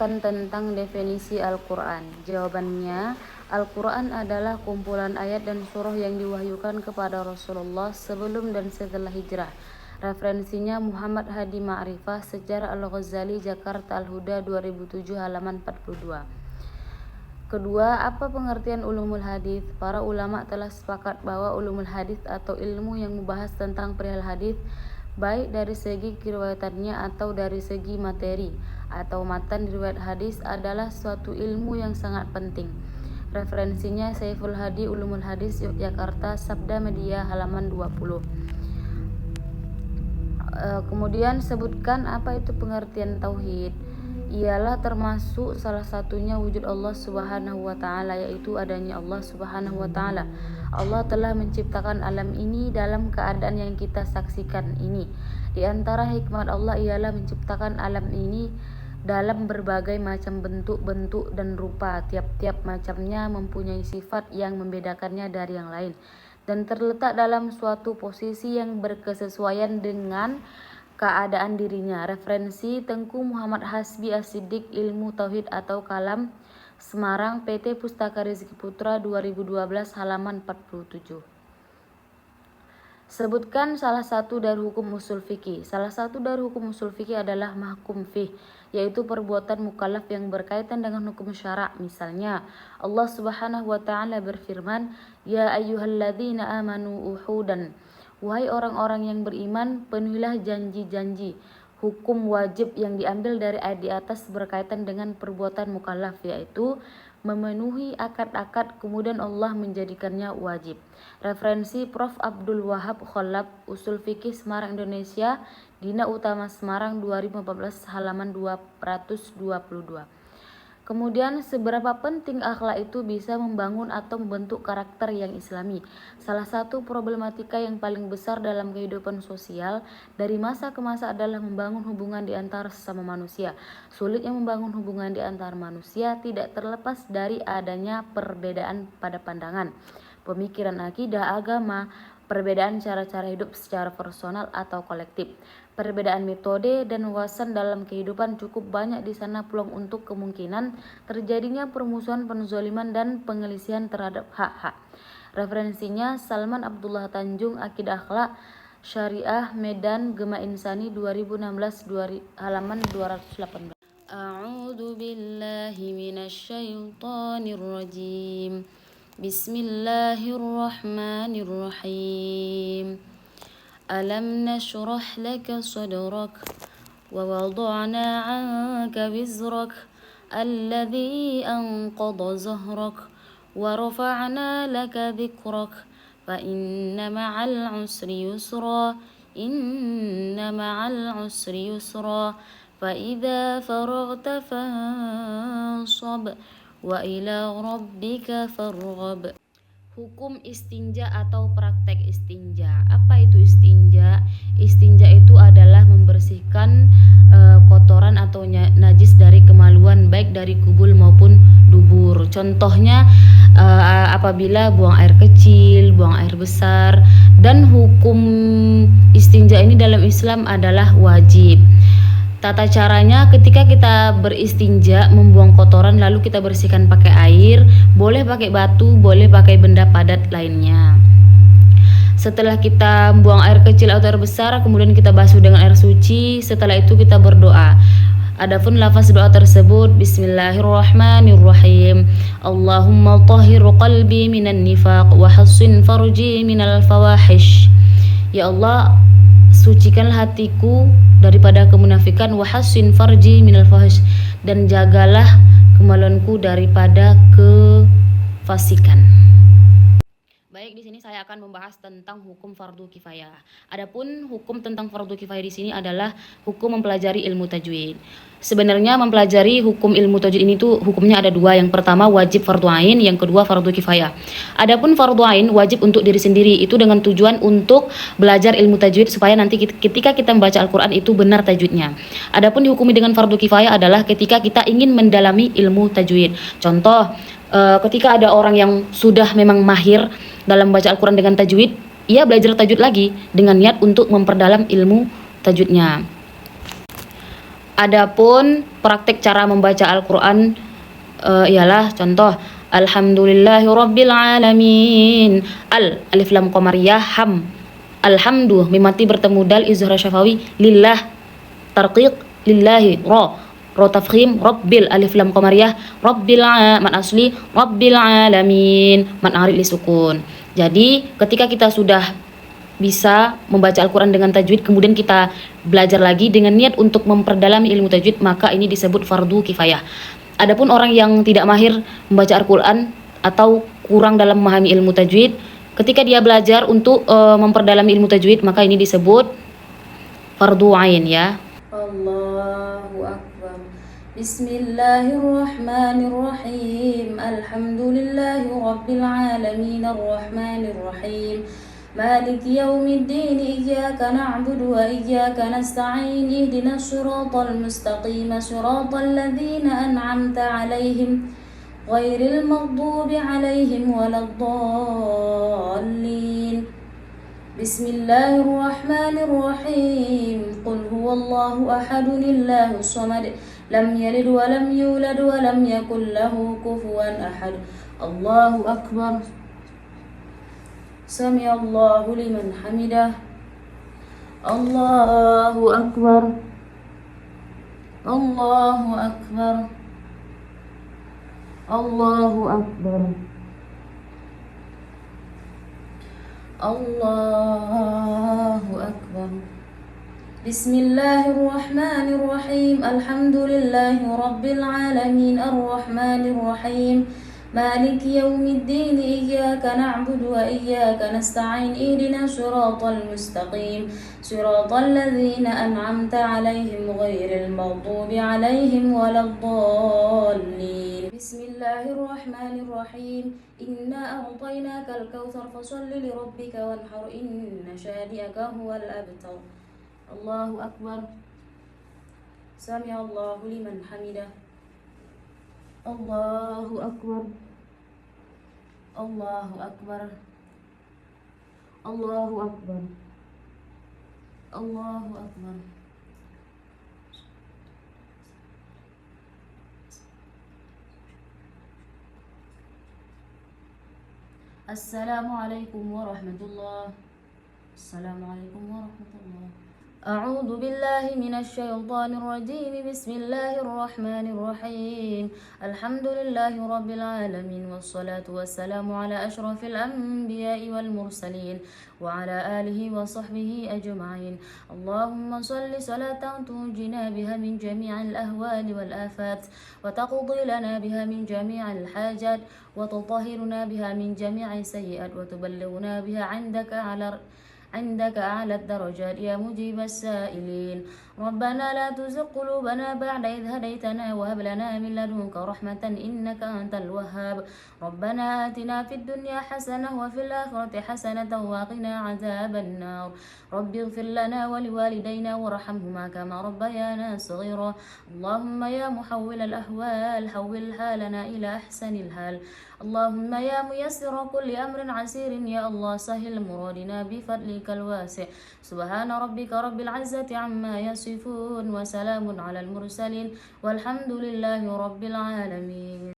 menjelaskan tentang definisi Al-Quran. Jawabannya, Al-Quran adalah kumpulan ayat dan surah yang diwahyukan kepada Rasulullah sebelum dan setelah hijrah. Referensinya Muhammad Hadi Ma'rifah, Sejarah Al-Ghazali, Jakarta Al-Huda 2007 halaman 42. Kedua, apa pengertian ulumul hadis? Para ulama telah sepakat bahwa ulumul hadis atau ilmu yang membahas tentang perihal hadis, baik dari segi keriwayatannya atau dari segi materi atau matan riwayat hadis, adalah suatu ilmu yang sangat penting. Referensinya Saiful Hadi, Ulumul Hadis, Yogyakarta, Sabda Media halaman 20. Kemudian sebutkan apa itu pengertian tauhid. Ialah termasuk salah satunya wujud Allah Subhanahu wa taala, yaitu adanya Allah Subhanahu wa taala. Allah telah menciptakan alam ini dalam keadaan yang kita saksikan ini. Di antara hikmat Allah ialah menciptakan alam ini dalam berbagai macam bentuk-bentuk dan rupa. Tiap-tiap macamnya mempunyai sifat yang membedakannya dari yang lain dan terletak dalam suatu posisi yang berkesesuaian dengan keadaan dirinya. Referensi Tengku Muhammad Hasbi As-Siddiq, Ilmu Tauhid atau Kalam, Semarang, PT Pustaka Rizki Putra 2012 halaman 47. Sebutkan salah satu dari hukum usul fikih. Salah satu dari hukum usul fikih adalah mahkum fih, yaitu perbuatan mukallaf yang berkaitan dengan hukum syara'. Misalnya, Allah Subhanahu wa taala berfirman, "Ya ayyuhalladzina amanu uhudan." Wahai orang-orang yang beriman, penuhilah janji-janji. Hukum wajib yang diambil dari ayat di atas berkaitan dengan perbuatan mukallaf, yaitu memenuhi akad-akad, kemudian Allah menjadikannya wajib. Referensi Prof. Abdul Wahab Khalab, Usul Fikih Semarang, Indonesia, Dina Utama Semarang 2014 halaman 222. Kemudian, seberapa penting akhlak itu bisa membangun atau membentuk karakter yang islami? Salah satu problematika yang paling besar dalam kehidupan sosial dari masa ke masa adalah membangun hubungan di antara sesama manusia. Sulitnya membangun hubungan di antara manusia tidak terlepas dari adanya perbedaan pada pandangan, pemikiran, akidah, agama, perbedaan cara-cara hidup secara personal atau kolektif, perbedaan metode dan wawasan dalam kehidupan. Cukup banyak di sana peluang untuk kemungkinan terjadinya permusuhan, penzaliman, dan pengelisihan terhadap hak-hak. Referensinya Salman Abdullah Tanjung, Akidah Akhlak Syariah, Medan, Gema Insani 2016 halaman 218. A'udzu billahi minasyaitonir rajim. Bismillahirrahmanirrahim. Alam nashrah laka sadrak wa wada'na 'anka wizrak alladhi anqadha zahrak wa rafa'na laka dhikrak fa inna ma'al 'usri yusra inna ma'al 'usri yusra fa idza faraghta fansab wa ila rabbika farghab. Hukum istinja atau praktek istinja. Apa itu istinja? Istinja itu adalah membersihkan kotoran atau najis dari kemaluan, baik dari kubul maupun dubur. Contohnya apabila buang air kecil, buang air besar. Dan hukum istinja ini dalam Islam adalah wajib. Tata caranya, ketika kita beristinja, membuang kotoran lalu kita bersihkan pakai air, boleh pakai batu, boleh pakai benda padat lainnya. Setelah kita buang air kecil atau air besar, kemudian kita basuh dengan air suci. Setelah itu kita berdoa. Adapun lafaz doa tersebut, Bismillahirrahmanirrahim. Allahumma tahhir qalbi minan nifaq wa hassin farji minal fawahish. Ya Allah, sucikanlah hatiku daripada kemunafikan, wa hassin farji minal fawahish, dan jagalah kemaluanku daripada kefasikan. Baik, di sini saya akan membahas tentang hukum fardu kifayah. Adapun hukum tentang fardu kifayah di sini adalah hukum mempelajari ilmu tajwid. Sebenarnya mempelajari hukum ilmu tajwid ini tuh hukumnya ada dua. Yang pertama wajib fardu ain, yang kedua fardu kifayah. Adapun fardu ain wajib untuk diri sendiri, itu dengan tujuan untuk belajar ilmu tajwid supaya nanti ketika kita membaca Al-Qur'an itu benar tajwidnya. Adapun dihukumi dengan fardu kifayah adalah ketika kita ingin mendalami ilmu tajwid. Contoh, ketika ada orang yang sudah memang mahir dalam membaca Al-Quran dengan tajwid, ia belajar tajwid lagi dengan niat untuk memperdalam ilmu tajwidnya. Adapun praktek cara membaca Al-Quran ialah contoh Alhamdulillahirabbil alamin. Alif lam qamariyah alhamdu mimati bertemu dal izhar syafawi lillah tarqiq lillahi ro tafkhim rabbil alif lam qamariyah rabbil mad asli rabbil alamin mad arid li sukun. Jadi ketika kita sudah bisa membaca Al-Quran dengan tajwid, kemudian kita belajar lagi dengan niat untuk memperdalami ilmu tajwid, maka ini disebut fardu kifayah. Adapun orang yang tidak mahir membaca Al-Quran atau kurang dalam memahami ilmu tajwid, ketika dia belajar untuk memperdalami ilmu tajwid, maka ini disebut fardu ain ya. Allahu Akbar. Bismillahirrahmanirrahim. Alhamdulillahi rabbil alamin arrahmanirrahim. مالك يوم الدين إياك نعبد وإياك نستعين اهدنا الصراط المستقيم صراط الذين أنعمت عليهم غير المغضوب عليهم ولا الضالين بسم الله الرحمن الرحيم قل هو الله أحد الله الصمد لم يلد ولم يولد ولم يكن له كفوا أحد الله أكبر سمع الله لمن حمده الله أكبر الله أكبر الله أكبر الله أكبر بسم الله الرحمن الرحيم الحمد لله رب العالمين الرحمن الرحيم مالك يوم الدين إياك نعبد وإياك نستعين اهدنا الصراط المستقيم صراط الذين أنعمت عليهم غير المغضوب عليهم ولا الضالين بسم الله الرحمن الرحيم إنا أعطيناك الكوثر فصل لربك وانحر إن شانئك هو الأبتر الله أكبر سمع الله لمن حمده الله أكبر الله أكبر الله أكبر الله أكبر السلام عليكم ورحمة الله السلام عليكم ورحمة الله أعوذ بالله من الشيطان الرجيم بسم الله الرحمن الرحيم الحمد لله رب العالمين والصلاة والسلام على أشرف الأنبياء والمرسلين وعلى آله وصحبه أجمعين اللهم صل صلاة تنجينا بها من جميع الأهوال والآفات وتقضي لنا بها من جميع الحاجات وتطهرنا بها من جميع السيئات وتبلغنا بها عندك أعلى الدرجات يا مجيب السائلين ربنا لا تزغ قلوبنا بعد إذ هديتنا وهب لنا من لدنك رحمة إنك أنت الوهاب ربنا آتنا في الدنيا حسنة وفي الآخرة حسنة وقنا عذاب النار رب اغفر لنا ولوالدينا وارحمهما كما ربيانا صغيرا اللهم يا محول الأحوال حول حالنا إلى أحسن الحال اللهم يا ميسر كل أمر عسير يا الله سهل مرادنا بفضلك الواسع سبحان ربك رب العزة عما يصفون وسلام على المرسلين والحمد لله رب العالمين.